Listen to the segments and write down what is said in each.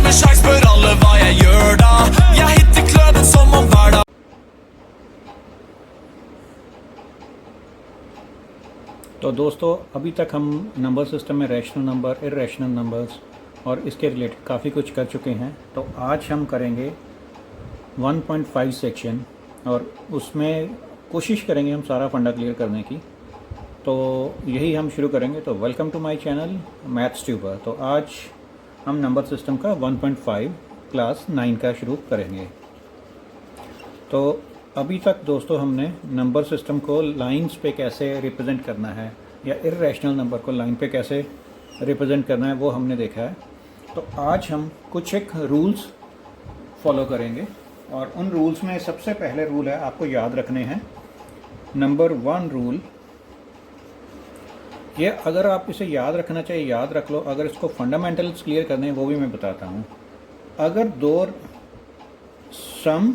en sjans, spør alle hva jeg gjør da. Jeg hitter kløden som om hver dag. तो दोस्तों अभी तक हम नंबर सिस्टम में रैशनल नंबर, इर्रेशनल नंबर्स और इसके रिलेटेड काफ़ी कुछ कर चुके हैं। तो आज हम करेंगे 1.5 सेक्शन और उसमें कोशिश करेंगे हम सारा फंडा क्लियर करने की। तो यही हम शुरू करेंगे। तो welcome to my channel Maths Tuber. तो आज हम नंबर सिस्टम का 1.5 क्लास 9 का शुरू करेंगे। तो अभी तक दोस्तों हमने नंबर सिस्टम को लाइंस पे कैसे रिप्रेजेंट करना है या इर्रेशनल नंबर को लाइन पे कैसे रिप्रेजेंट करना है वो हमने देखा है। तो आज हम कुछ एक रूल्स फॉलो करेंगे और उन रूल्स में सबसे पहले रूल है, आपको याद रखने हैं। नंबर 1 रूल, ये अगर आप इसे याद रखना चाहिए याद रख लो। अगर इसको फंडामेंटल्स क्लियर करने हैं वो भी मैं बताता हूँ। अगर दो सम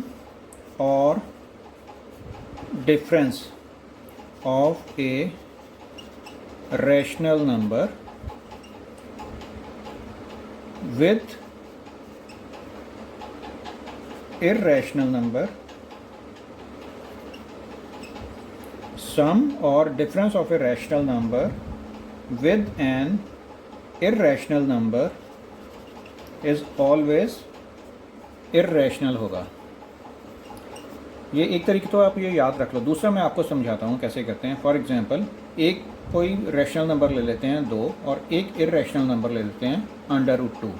और difference of a rational number with irrational number, sum or difference of a rational number with an irrational number is always irrational होगा। ये एक तरीके तो आप ये याद रख लो। दूसरा मैं आपको समझाता हूँ कैसे करते हैं। फॉर एग्जांपल, एक कोई रैशनल नंबर ले लेते हैं 2 और एक इर्रेशनल नंबर ले लेते हैं √2।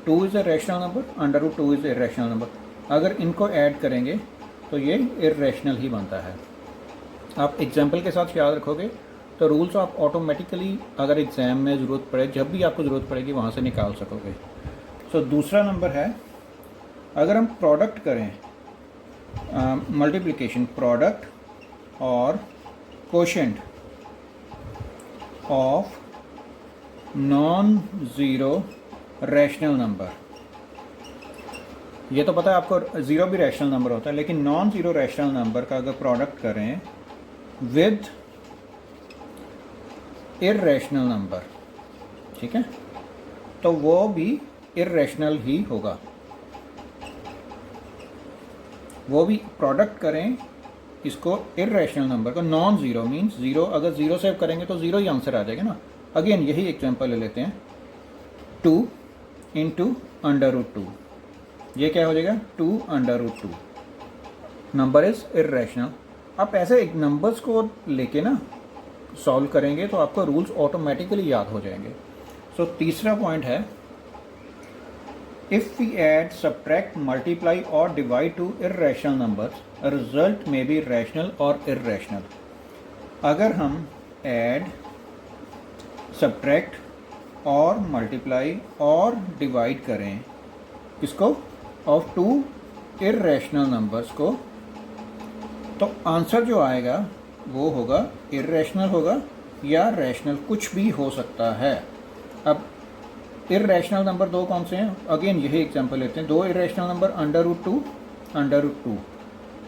2 is a rational number, √2 is a rational number. अगर इनको ऐड करेंगे तो ये इर्रेशनल ही बनता है। आप एग्जाम्पल के साथ याद रखोगे तो रूल्स आप ऑटोमेटिकली अगर एग्ज़ाम में ज़रूरत पड़े, जब भी आपको ज़रूरत पड़ेगी वहाँ से निकाल सकोगे। सो दूसरा नंबर है, अगर हम प्रोडक्ट करें, मल्टीप्लिकेशन, प्रोडक्ट और quotient of non zero rational number. ये तो पता है आपको, ज़ीरो भी रैशनल नंबर होता है, लेकिन नॉन ज़ीरो रैशनल नंबर का अगर प्रोडक्ट करें विद इर्रेशनल नंबर, ठीक है, तो वो भी इर्रेशनल ही होगा। वो भी प्रोडक्ट करें इसको इर्रेशनल नंबर को, नॉन ज़ीरो मीन्स ज़ीरो, अगर ज़ीरो सेव करेंगे तो ज़ीरो ही आंसर आ जाएगा ना। अगेन यही एग्जांपल ले लेते हैं, 2 इंटू √2, ये क्या हो जाएगा 2 √2, नंबर इज़ इर्रेशनल। आप ऐसे एक नंबर्स को लेके ना सॉल्व करेंगे तो आपको रूल्स ऑटोमेटिकली याद हो जाएंगे। सो तीसरा पॉइंट है, if we add, subtract, multiply और divide two irrational numbers, result में बी रैशनल और इर्रेशनल। अगर हम ऐड, सब्ट्रैक्ट और मल्टीप्लाई और डिवाइड करें किसको, ऑफ 2 इर्रेशनल नंबर्स को, तो आंसर जो आएगा वो होगा इर्रेशनल होगा या रैशनल, कुछ भी हो सकता है। अब इर्रेशनल नंबर 2 कौन से हैं? अगेन यही एग्जांपल लेते हैं, 2 इर्रेशनल नंबर √2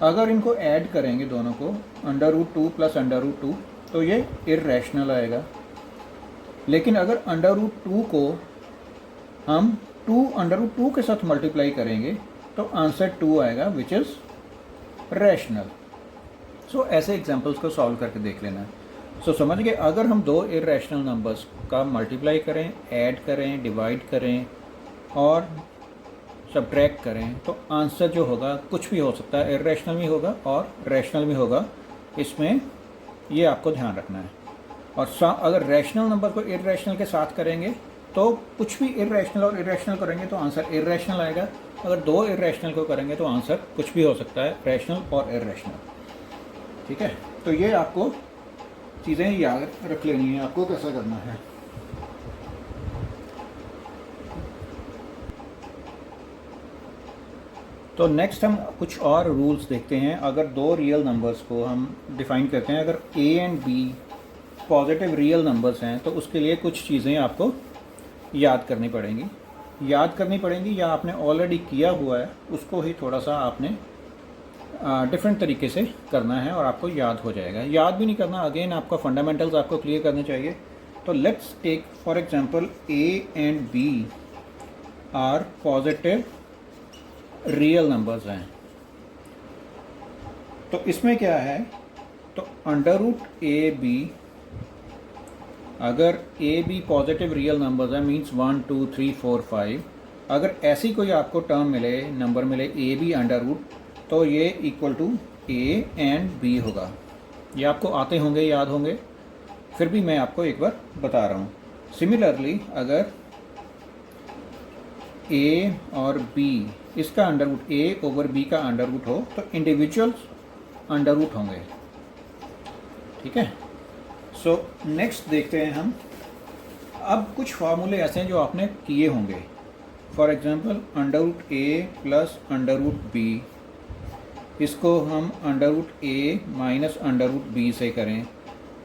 अगर इनको ऐड करेंगे दोनों को, √2 प्लस √2, तो ये इर्रेशनल आएगा। लेकिन अगर √2 को हम 2 √2 के साथ मल्टीप्लाई करेंगे तो आंसर 2 आएगा, विच इज़ रैशनल। सो ऐसे एग्जांपल्स को सॉल्व करके देख लेना। सो समझ गए, अगर हम 2 इर्रेशनल नंबर्स का मल्टीप्लाई करें, ऐड करें, डिवाइड करें और सब्ट्रैक्ट करें तो आंसर जो होगा कुछ भी हो सकता है, इर्रेशनल भी होगा और रैशनल भी होगा। इसमें ये आपको ध्यान रखना है। और अगर रैशनल नंबर को इर्रेशनल के साथ करेंगे तो कुछ भी इर्रेशनल और इर्रेशनल करेंगे तो आंसर इर्रेशनल आएगा। अगर 2 इर्रेशनल को करेंगे तो आंसर कुछ भी हो सकता है, रैशनल और इर्रेशनल। ठीक है, तो ये आपको चीज़ें याद रख लेनी है, आपको कैसा करना है। तो नेक्स्ट हम कुछ और रूल्स देखते हैं। अगर 2 रियल नंबर्स को हम डिफाइन करते हैं, अगर a and b positive real numbers हैं तो उसके लिए कुछ चीज़ें आपको याद करनी पड़ेंगी या आपने ऑलरेडी किया हुआ है, उसको ही थोड़ा सा आपने डिफरेंट तरीके से करना है और आपको याद हो जाएगा। याद भी नहीं करना, अगेन आपका फंडामेंटल्स आपको क्लियर करने चाहिए। तो let's take for example a and b are positive real numbers हैं। तो इसमें क्या है, तो अंडर रूट ए बी, अगर A B positive real numbers हैं मीन्स 1 2 3 4 5, अगर ऐसी कोई आपको टर्म मिले, नंबर मिले ए बी अंडर रूट, तो ये equal to A and B होगा। ये आपको आते होंगे, याद होंगे, फिर भी मैं आपको एक बार बता रहा हूँ। सिमिलरली अगर ए और बी, इसका अंडर रूट ए ओवर बी का अंडर रूट हो तो इंडिविजुअल्स अंडर रूट होंगे। ठीक है। सो नेक्स्ट देखते हैं हम। अब कुछ फार्मूले ऐसे हैं जो आपने किए होंगे। For example under root A plus under root B, इसको हम under root A minus under root B से करें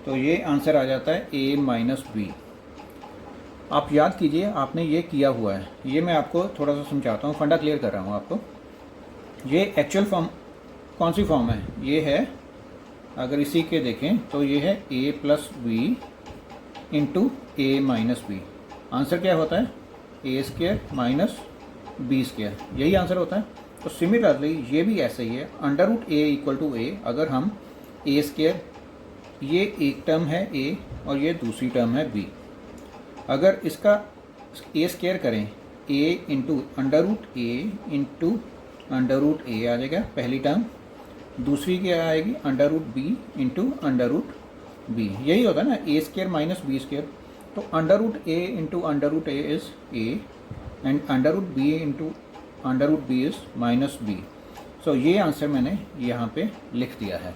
तो ये आंसर आ जाता है ए माइनस बी। आप याद कीजिए, आपने ये किया हुआ है। ये मैं आपको थोड़ा सा समझाता हूँ, फंडा क्लियर कर रहा हूँ आपको। ये एक्चुअल फॉर्म कौन सी फॉर्म है, ये है, अगर इसी के देखें तो ये है ए प्लस बी इंटू ए माइनस बी। आंसर क्या होता है, ए स्क्वायर माइनस बी स्क्वायर, यही आंसर होता है। तो सिमिलरली ये भी ऐसे ही है, under root a equal to a, अगर हम ए स्क्वायर, ये एक टर्म है ए और ये दूसरी टर्म है बी, अगर इसका ए स्क्वायर करें, a into under root a into under root a आ जाएगा पहली टर्म, दूसरी क्या आएगी under root b into under root b, यही होता है ना, a square minus B square. तो under root a into under root a is a and under root b into under root b is minus b. So ये answer मैंने यहाँ पे लिख दिया है।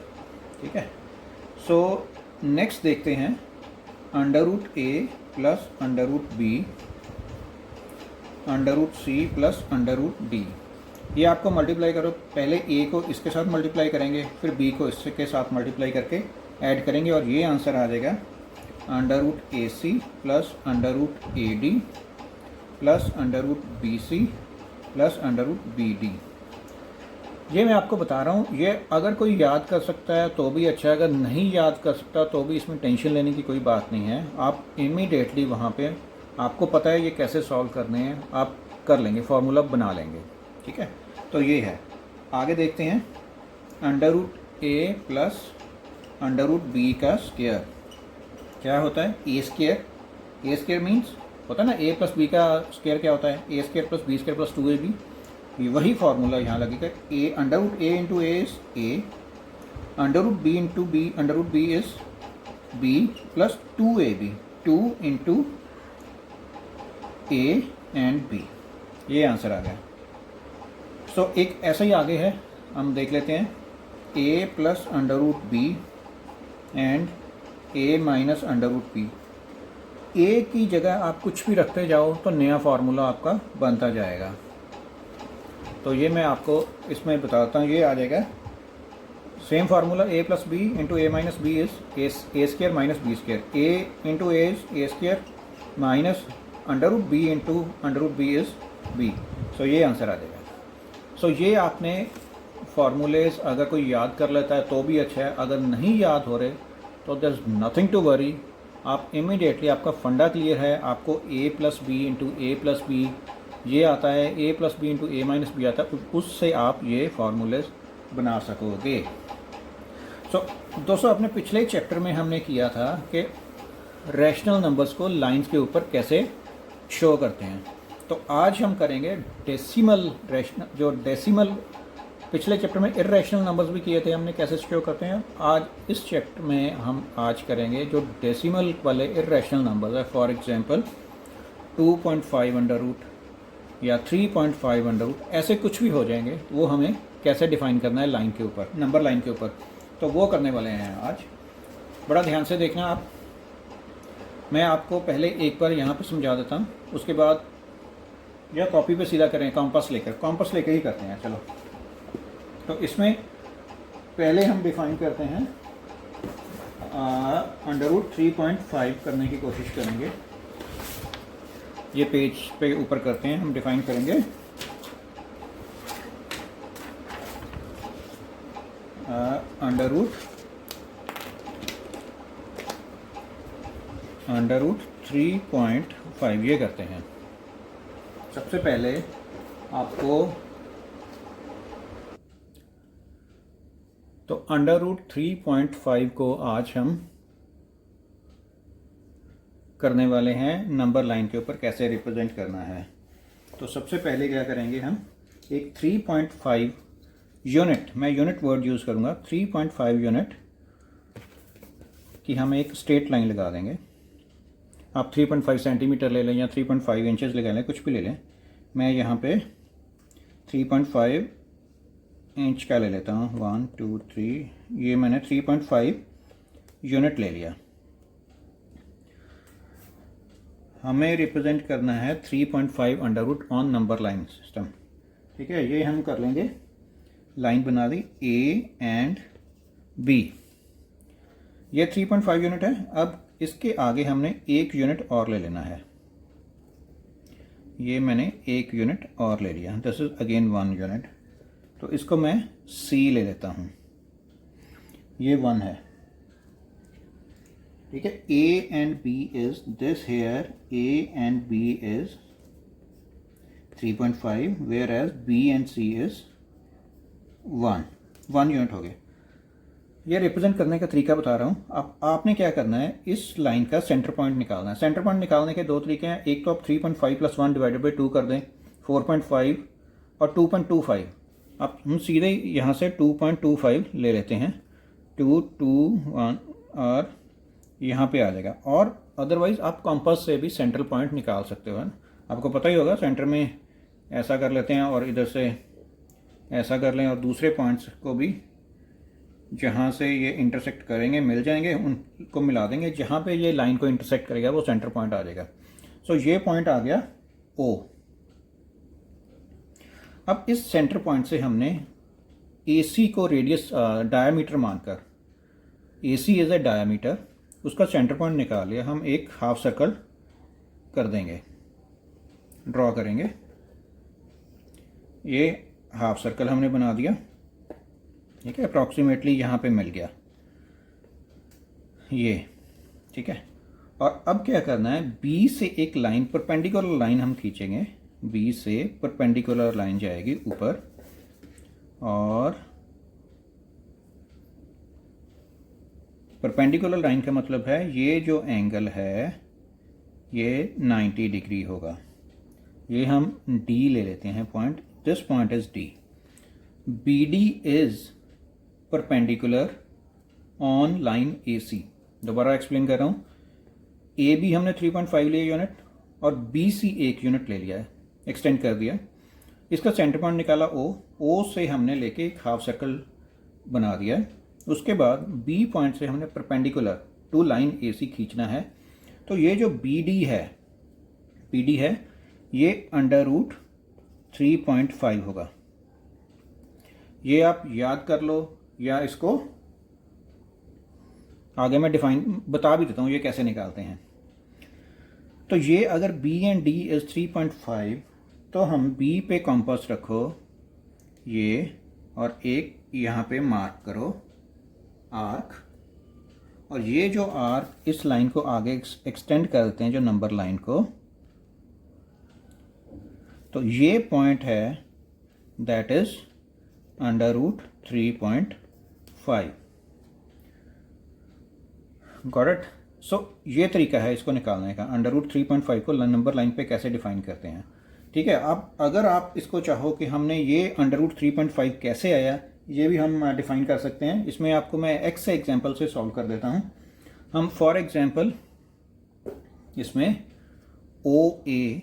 ठीक है। सो नेक्स्ट देखते हैं अंडर रूट ए plus under root B under root C plus under root D. ये आपको मल्टीप्लाई करो, पहले ए को इसके साथ मल्टीप्लाई करेंगे, फिर बी को इसके साथ मल्टीप्लाई करके ऐड करेंगे और ये आंसर आ जाएगा under root A C plus under root A D plus under root B C plus under root B D. ये मैं आपको बता रहा हूँ, ये अगर कोई याद कर सकता है तो भी अच्छा है, अगर नहीं याद कर सकता तो भी इसमें टेंशन लेने की कोई बात नहीं है। आप इमीडिएटली वहाँ पे, आपको पता है ये कैसे सॉल्व करने हैं, आप कर लेंगे, फार्मूला बना लेंगे। ठीक है। तो ये है, आगे देखते हैं अंडर रूट ए प्लस अंडर रूट बी का स्क्वायर क्या होता है, ए स्क्वायर। ए स्क्वायर मीन्स होता है ना, ए प्लस बी का स्क्वायर क्या होता है, ए square plus b square plus 2ab। वही फार्मूला यहाँ लगेगा, a under root a into a is a, under root b into b under root b is b plus 2ab, 2 into a and b. ये answer आ गया। सो एक ऐसा ही आगे है, हम देख लेते हैं a plus under root b and a minus under root b. A की जगह आप कुछ भी रखते जाओ तो नया फार्मूला आपका बनता जाएगा। तो ये मैं आपको इसमें बताता हूँ, ये आ जाएगा same formula, a plus B into A minus b is a square minus B square, a into a is a square minus under root b into under root b is b. So ये answer आ जाएगा। सो ये आपने फार्मूलेज अगर कोई याद कर लेता है तो भी अच्छा है, अगर नहीं याद हो रहे तो there is nothing to worry. आप इमीडिएटली, आपका फंडा क्लियर है, आपको A plus B into A plus B ये आता है, ए प्लस बी इंटू ए माइनस बी आता है, उससे आप ये फार्मूलेज बना सकोगे। सो दोस्तों, अपने पिछले चैप्टर में हमने किया था कि रैशनल नंबर्स को लाइंस के ऊपर कैसे शो करते हैं। तो आज हम करेंगे डेसिमल रैशनल, जो डेसिमल पिछले चैप्टर में इर्रेशनल नंबर्स भी किए थे हमने, कैसे शो करते हैं। आज इस चैप्टर में हम आज करेंगे जो डेसिमल वाले इर्रेशनल नंबर्स है। फॉर एग्जांपल 2.5 अंडर रूट या 3.5 अंडर रूट, ऐसे कुछ भी हो जाएंगे, वो हमें कैसे डिफाइन करना है लाइन के ऊपर, नंबर लाइन के ऊपर, तो वो करने वाले हैं आज। बड़ा ध्यान से देखना आप। मैं आपको पहले एक बार यहाँ पे समझा देता हूँ, उसके बाद या कॉपी पे सीधा करें, कॉम्पास लेकर ही करते हैं। चलो, तो इसमें पहले हम डिफाइन करते हैं अंडर रूट 3.5 करने की कोशिश करेंगे। ये पेज पे ऊपर करते हैं, हम डिफाइन करेंगे अंडर रूट 3.5 ये करते हैं। सबसे पहले आपको तो अंडर रूट 3.5 को आज हम करने वाले हैं नंबर लाइन के ऊपर कैसे रिप्रेजेंट करना है। तो सबसे पहले क्या करेंगे, हम एक 3.5 यूनिट, मैं यूनिट वर्ड यूज़ करूँगा, 3.5 यूनिट की हम एक स्ट्रेट लाइन लगा देंगे। आप 3.5 सेंटीमीटर ले लें या 3.5 इंचेस लगा लें, कुछ भी ले लें। मैं यहाँ पे 3.5 इंच का ले लेता हूँ, 1 2 3, ये मैंने 3.5 यूनिट ले लिया। हमें रिप्रेजेंट करना है 3.5 under root on number line system. ठीक है, ये हम कर लेंगे, लाइन बना दी ए एंड बी। ये 3.5 यूनिट है। अब इसके आगे हमने एक यूनिट और ले लेना है। ये मैंने एक यूनिट और ले लिया, दिस इज अगेन 1 यूनिट। तो इसको मैं सी ले लेता हूँ, ये 1 है। ठीक है, A and B is this here, A and B is 3.5 whereas B and C is 1 unit हो गया। ये रिप्रेजेंट करने का तरीका बता रहा हूँ। अब आपने क्या करना है, इस लाइन का सेंटर पॉइंट निकालना है। सेंटर पॉइंट निकालने के दो तरीके हैं। एक तो आप 3.5 + 1 डिवाइडेड बाई 2 कर दें, 4.5 और 2.25। आप हम सीधे यहाँ से 2.25 ले लेते हैं, 2 2 1 और यहाँ पे आ जाएगा। और अदरवाइज आप कॉम्पास से भी सेंट्रल पॉइंट निकाल सकते हो। आपको पता ही होगा, सेंटर में ऐसा कर लेते हैं और इधर से ऐसा कर लें, और दूसरे पॉइंट्स को भी जहाँ से ये इंटरसेक्ट करेंगे मिल जाएंगे, उनको मिला देंगे। जहाँ पे ये लाइन को इंटरसेक्ट करेगा वो सेंटर पॉइंट आ जाएगा। सो ये पॉइंट आ गया ओ। अब इस सेंटर पॉइंट से हमने AC को रेडियस डायामीटर मानकर, AC इज ए डायामीटर, उसका सेंटर पॉइंट निकाल लिया। हम एक हाफ सर्कल कर देंगे, ड्रॉ करेंगे। ये हाफ सर्कल हमने बना दिया। ठीक है, अप्रॉक्सीमेटली यहाँ पे मिल गया ये। ठीक है, और अब क्या करना है, B से एक लाइन, परपेंडिकुलर लाइन हम खींचेंगे। B से परपेंडिकुलर लाइन जाएगी ऊपर, और परपेंडिकुलर लाइन का मतलब है ये जो एंगल है ये 90 डिग्री होगा। ये हम D ले लेते हैं point, this point is D। BD is perpendicular on line AC। दोबारा एक्सप्लेन कर रहा हूँ, AB हमने 3.5 लिया यूनिट और BC 1 यूनिट ले लिया है, एक्सटेंड कर दिया। इसका सेंटर पॉइंट निकाला O से हमने लेके एक हाफ सर्कल बना दिया है। उसके बाद B पॉइंट से हमने परपेंडिकुलर टू लाइन AC खींचना है। तो ये जो BD है ये अंडर रूट 3.5 होगा। ये आप याद कर लो, या इसको आगे मैं डिफाइन बता भी देता हूँ ये कैसे निकालते हैं। तो ये अगर B एंड D इज 3.5, तो हम B पे कॉम्पास रखो ये, और एक यहाँ पे मार्क करो आर्क, और ये जो आर्क इस लाइन को आगे एक्सटेंड कर देते हैं, जो नंबर लाइन को। तो ये पॉइंट है that is under root 3.5। Got it? So ये तरीका है इसको निकालने का, अंडर रूट 3.5 को नंबर लाइन पे कैसे डिफाइन करते हैं। ठीक है, अब अगर आप इसको चाहो कि हमने ये अंडर रूट 3.5 कैसे आया, ये भी हम डिफाइन कर सकते हैं। इसमें आपको मैं एक्स से एग्जांपल से सॉल्व कर देता हूँ। हम फॉर एग्जांपल इसमें OA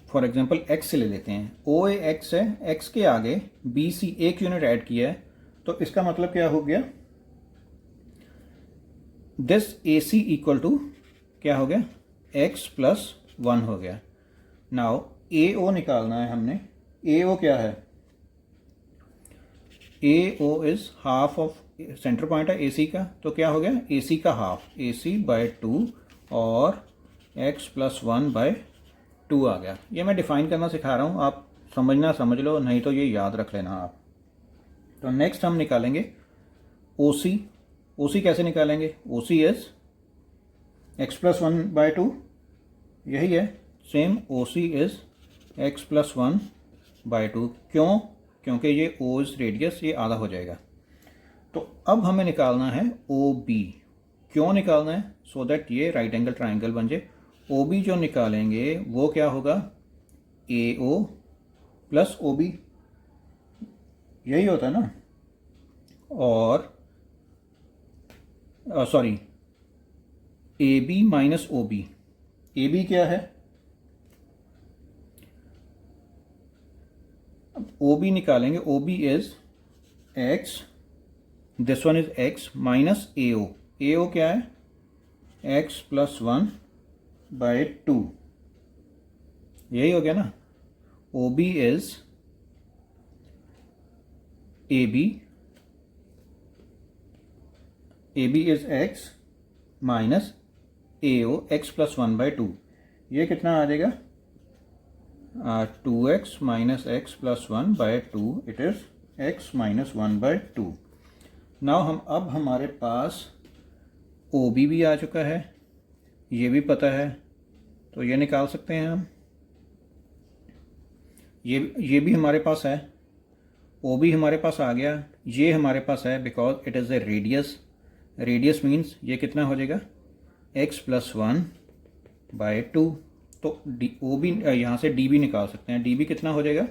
फॉर एग्जांपल x से ले लेते हैं। OA x है, x के आगे BC 1 यूनिट ऐड किया है, तो इसका मतलब क्या हो गया, दिस AC इक्वल टू क्या हो गया, x + 1 हो गया। नाउ AO निकालना है हमने। AO क्या है, AO is half of centre point है AC का, तो क्या हो गया, AC का हाफ, AC/2 और x + 1/2 आ गया। ये मैं डिफाइन करना सिखा रहा हूँ, आप समझना समझ लो, नहीं तो ये याद रख लेना आप। तो नेक्स्ट हम निकालेंगे OC। OC कैसे निकालेंगे, OC इज x + 1/2 यही है same O C is X plus 1/2। क्यों? क्योंकि ये ओ इज़ रेडियस, ये आधा हो जाएगा। तो अब हमें निकालना है ओ बी। क्यों निकालना है? सो दैट ये राइट एंगल ट्राइंगल बन जाए। ओ बी जो निकालेंगे वो क्या होगा? ए ओ प्लस ओ बी, यही होता है ना। और sorry, a b minus O b. A b क्या है? अब ओ बी निकालेंगे। O b is x, this one is x minus a o. A o क्या है? एक्स प्लस 1/2, यही हो गया ना। O b is a b, a b is x minus a o x plus 1/2। ये कितना आ जाएगा? 2x minus x plus 1/2। It is x minus 1/2। Now अब हमारे पास ओ बी भी आ चुका है, ये भी पता है, तो ये निकाल सकते हैं हम। ये भी हमारे पास है, ओ बी हमारे पास आ गया, ये हमारे पास है because it is a radius. Radius means ये कितना हो जाएगा? x plus 1/2। तो डी ओ बी, यहाँ से डी बी निकाल सकते हैं। डी बी कितना हो जाएगा?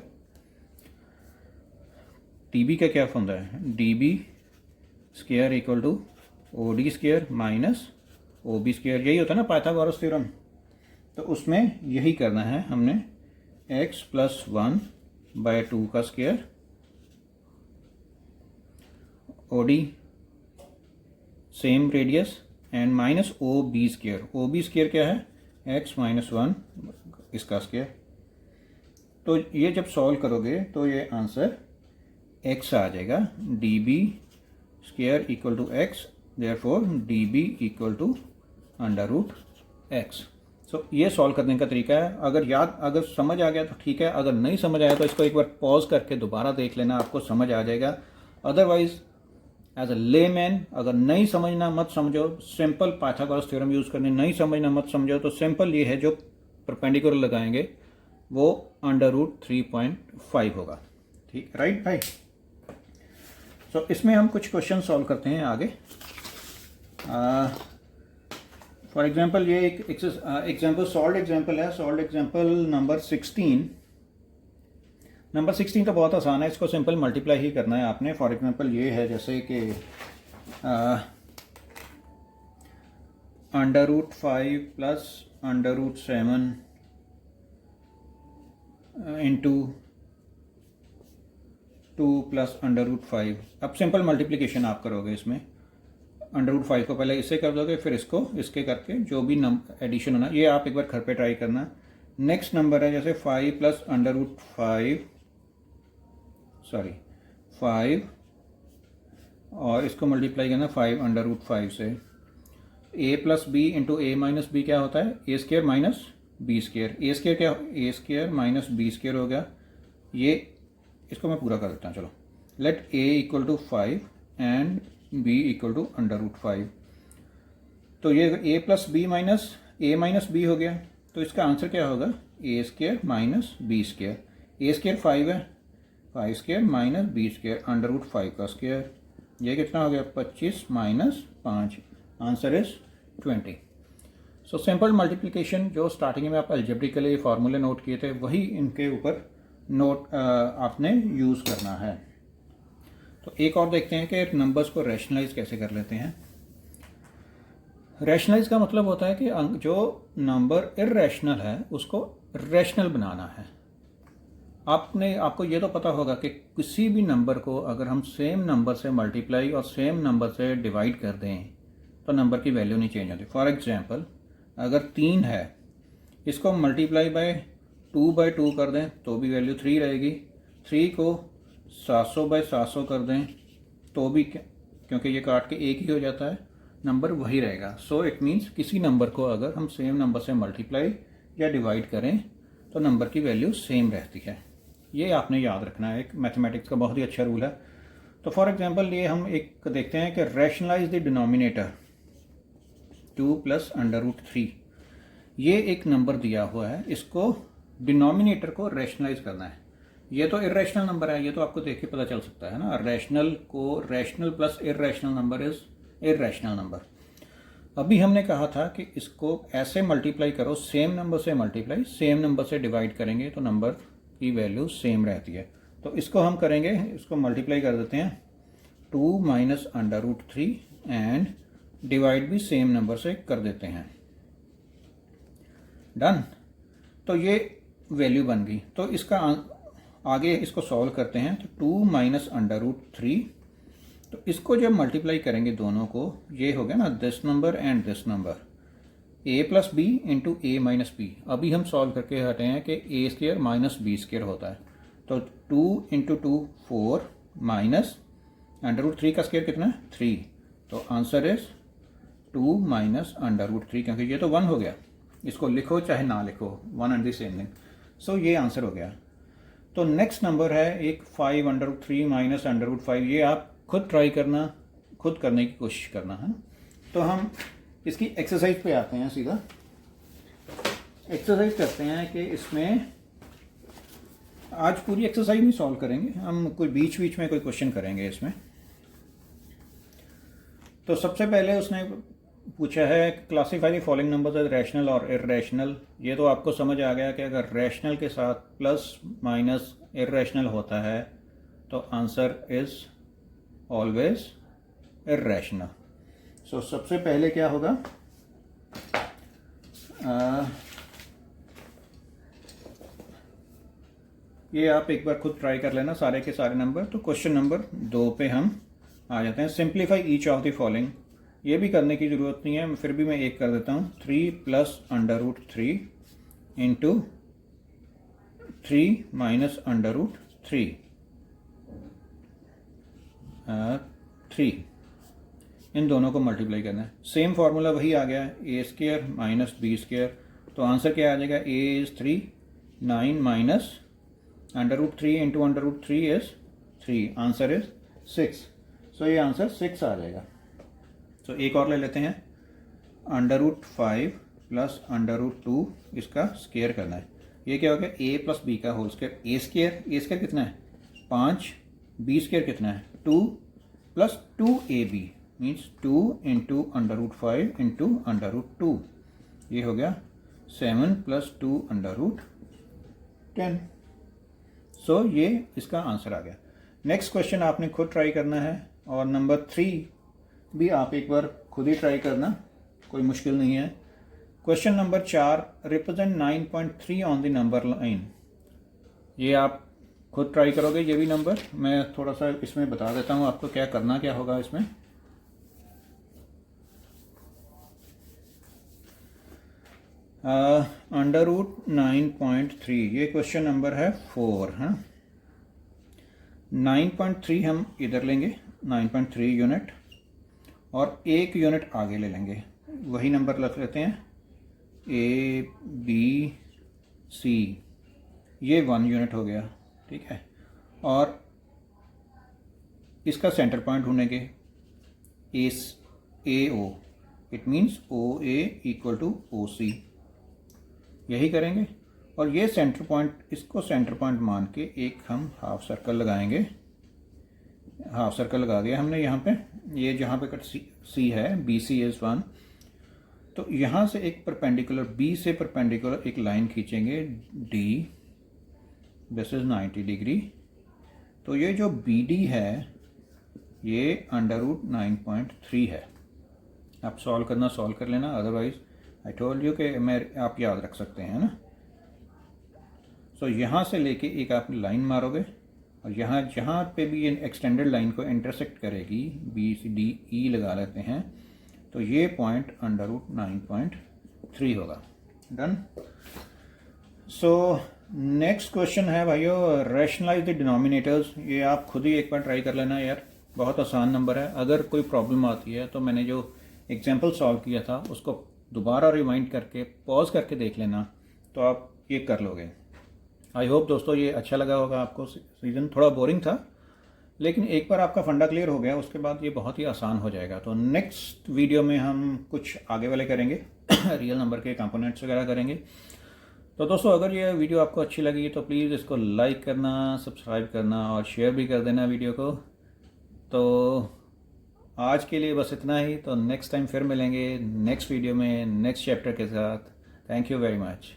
डी बी का क्या फंडा है? D B square equal to O D square minus O B square. यही होता है ना पाइथागोरस थ्योरम। तो उसमें यही करना है हमने, x प्लस 1/2 का square, O D same radius, and minus O B square. O B square क्या है? x माइनस 1 इसका स्क्वायर। तो ये जब सॉल्व करोगे तो ये आंसर x आ जाएगा। D B square equal to X, therefore D B equal to √x। So ये सॉल्व करने का तरीका है। अगर समझ आ गया तो ठीक है, अगर नहीं समझ आया तो इसको एक बार पॉज करके दोबारा देख लेना, आपको समझ आ जाएगा। अदरवाइज एज अ लेमैन, अगर नहीं समझना मत समझो, सिंपल पाइथागोरस थ्योरम यूज़ करने नहीं समझना मत समझो, तो सिंपल ये है जो परपेंडिकुलर लगाएंगे वो √3.5 होगा। ठीक, राइट भाई। सो इसमें हम कुछ क्वेश्चन सॉल्व करते हैं आगे। फॉर एग्जांपल ये एक एग्जांपल सॉल्व एग्जांपल है। Solve example number 16। नंबर 16 तो बहुत आसान है, इसको सिंपल मल्टीप्लाई ही करना है आपने। फॉर एग्जांपल ये है जैसे कि √5 प्लस √7 इंटू 2 प्लस √5। अब सिंपल मल्टीप्लिकेशन आप करोगे इसमें। √5 को पहले इससे कर दोगे, फिर इसको इसके करके जो भी एडिशन होना, ये आप एक बार घर पे ट्राई करना। नेक्स्ट नंबर है जैसे 5 प्लस √5 और इसको मल्टीप्लाई करना 5 से। a plus B into A minus B क्या होता है? ए स्क्वायर माइनस बी स्क्वायर। ए स्क्वायर क्या? A square minus B square हो गया। ये इसको मैं पूरा कर देता हूँ। चलो, let a equal to 5 and b equal to √5। तो ये a plus B minus A minus B हो गया। तो इसका आंसर क्या होगा? A square minus B square. A square 5 है, 5 स्क्वायर माइनस बी स्क्वायर √5 का स्क्वायर। ये कितना हो गया? 25 minus 5। Answer is 20। So simple multiplication जो स्टार्टिंग में आप अलजेब्रिकली फार्मूले नोट किए थे, वही इनके ऊपर नोट आपने यूज़ करना है। तो एक और देखते हैं कि नंबर्स को रैशनलाइज कैसे कर लेते हैं। रैशनलाइज का मतलब होता है कि जो नंबर इर्रेशनल है उसको रैशनल बनाना है। आपको ये तो पता होगा कि किसी भी नंबर को अगर हम सेम नंबर से मल्टीप्लाई और सेम नंबर से डिवाइड कर दें तो नंबर की वैल्यू नहीं चेंज होती। फॉर एग्जांपल अगर 3 है, इसको मल्टीप्लाई बाय 2/2 कर दें तो भी वैल्यू 3 रहेगी। 3 को 700/700 कर दें तो भी, क्योंकि ये काट के एक ही हो जाता है, नंबर वही रहेगा। सो इट मीन्स किसी नंबर को अगर हम सेम नंबर से मल्टीप्लाई या डिवाइड करें तो नंबर की वैल्यू सेम रहती है। ये आपने याद रखना है, एक मैथमेटिक्स का बहुत ही अच्छा रूल है। तो फॉर एग्जांपल ये हम एक देखते हैं कि रैशनलाइज द डिनोमिनेटर 2 प्लस √3। ये एक नंबर दिया हुआ है, इसको डिनोमिनेटर को रैशनलाइज करना है। ये तो इरेशनल नंबर है, ये तो आपको देख के पता चल सकता है ना। रैशनल को rational plus irrational number is irrational number. अभी हमने कहा था कि इसको ऐसे मल्टीप्लाई करो, सेम नंबर से मल्टीप्लाई, सेम नंबर से डिवाइड करेंगे तो नंबर की वैल्यू सेम रहती है। तो इसको हम करेंगे, इसको मल्टीप्लाई कर देते हैं 2 minus under root 3 and divide भी सेम नंबर से कर देते हैं। डन। तो ये वैल्यू बन गई। तो इसका आगे इसको सॉल्व करते हैं। तो 2 माइनस अंडर रूट 3, तो इसको जब मल्टीप्लाई करेंगे दोनों को, ये हो गया ना this number and this number, a plus B into A minus B. अभी हम सॉल्व करके हटे हैं कि A square minus B square होता है। तो 2 इंटू 2 4 माइनस अंडर रूट 3 का स्क्वायर कितना है 3। तो answer is 2 minus under root 3, क्योंकि ये तो 1 हो गया। इसको लिखो चाहे ना लिखो, 1 एंड द सेम थिंग। सो ये आंसर हो गया। तो नेक्स्ट नंबर है एक 5 under root 3 minus under root 5। ये आप खुद ट्राई करना, खुद करने की कोशिश करना है। तो हम इसकी एक्सरसाइज पे आते हैं, सीधा एक्सरसाइज करते हैं कि इसमें आज पूरी एक्सरसाइज नहीं सॉल्व करेंगे, हम कोई बीच बीच में कोई क्वेश्चन करेंगे इसमें। तो सबसे पहले उसने पूछा है classify the following numbers as rational और इरेशनल। ये तो आपको समझ आ गया कि अगर रैशनल के साथ प्लस माइनस इरेशनल होता है तो आंसर इज ऑलवेज इरेशनल। सो सबसे पहले क्या होगा, ये आप एक बार खुद ट्राई कर लेना सारे के सारे नंबर। तो क्वेश्चन नंबर 2 पे हम आ जाते हैं। Simplify each of the following. ये भी करने की ज़रूरत नहीं है, फिर भी मैं एक कर देता हूँ। 3 plus under root 3 into 3 minus under root 3 इन दोनों को मल्टीप्लाई करना है। सेम फार्मूला वही आ गया है, a square minus B square. तो आंसर क्या आ जाएगा, a is 3, 9 minus under root 3 into under root 3 is 3, answer is 6। सो ये आंसर 6 आ जाएगा। तो एक और ले लेते हैं, under root 5 plus under root 2, इसका स्क्वायर करना है। ये क्या हो गया, ए प्लस बी का होल स्क्वायर। ए स्क्वायर कितना है 5, बी स्क्वायर कितना है 2 plus 2ab means 2 into under root 5 into under root 2। ये हो गया 7 प्लस 2 अंडर रूट 10। सो ये इसका आंसर आ गया। नेक्स्ट क्वेश्चन आपने खुद ट्राई करना है, और नंबर 3 भी आप एक बार खुद ही ट्राई करना, कोई मुश्किल नहीं है। Question number 4, represent 9.3 on the number line. ये आप खुद ट्राई करोगे ये भी नंबर, मैं थोड़ा सा इसमें बता देता हूँ आपको क्या करना क्या होगा इसमें। अंडर रूट 9.3, ये क्वेश्चन नंबर है 4 है। 9.3 हम इधर लेंगे 9.3 यूनिट, और 1 यूनिट आगे ले लेंगे, वही नंबर रख लेते हैं A B C, ये 1 यूनिट हो गया, ठीक है। और इसका सेंटर पॉइंट ढूंढेंगे AO, it means OA equal to OC, यही करेंगे। और ये सेंटर पॉइंट, इसको सेंटर पॉइंट मान के एक हम हाफ सर्कल लगाएंगे। हाफ सर्कल लगा दिया हमने यहाँ पे, ये जहाँ पे कट सी है BC इज 1। तो यहाँ से एक परपेंडिकुलर, B से परपेंडिकुलर एक लाइन खींचेंगे D, दिस इज 90 डिग्री। तो ये जो BD है ये अंडर रूट 9.3 है। आप सॉल्व करना सॉल्व कर लेना, अदरवाइज आई टोल्ड यू कि आप याद रख सकते हैं ना। सो यहाँ से लेके एक आप लाइन मारोगे, और यहाँ जहाँ पे भी ये एक्सटेंडेड लाइन को इंटरसेक्ट करेगी BCDE लगा लेते हैं, तो ये पॉइंट अंडर रूट 9.3 होगा। डन। सो नेक्स्ट क्वेश्चन है भाइयों, रैशनलाइज द डिनोमिनेटर्स। ये आप खुद ही एक बार ट्राई कर लेना यार, बहुत आसान नंबर है। अगर कोई प्रॉब्लम आती है तो मैंने जो एग्जाम्पल सॉल्व किया था उसको दोबारा रिमाइंड करके पॉज करके देख लेना, तो आप ये कर लोगे। आई होप दोस्तों ये अच्छा लगा होगा आपको। सीजन थोड़ा बोरिंग था, लेकिन एक बार आपका फंडा क्लियर हो गया उसके बाद ये बहुत ही आसान हो जाएगा। तो नेक्स्ट वीडियो में हम कुछ आगे वाले करेंगे। रियल नंबर के कंपोनेंट्स वगैरह करेंगे। तो दोस्तों अगर ये वीडियो आपको अच्छी लगी तो प्लीज़ इसको लाइक करना, सब्सक्राइब करना और शेयर भी कर देना वीडियो को। तो आज के लिए बस इतना ही। तो नेक्स्ट टाइम फिर मिलेंगे नेक्स्ट वीडियो में नेक्स्ट चैप्टर के साथ। Thank you very much.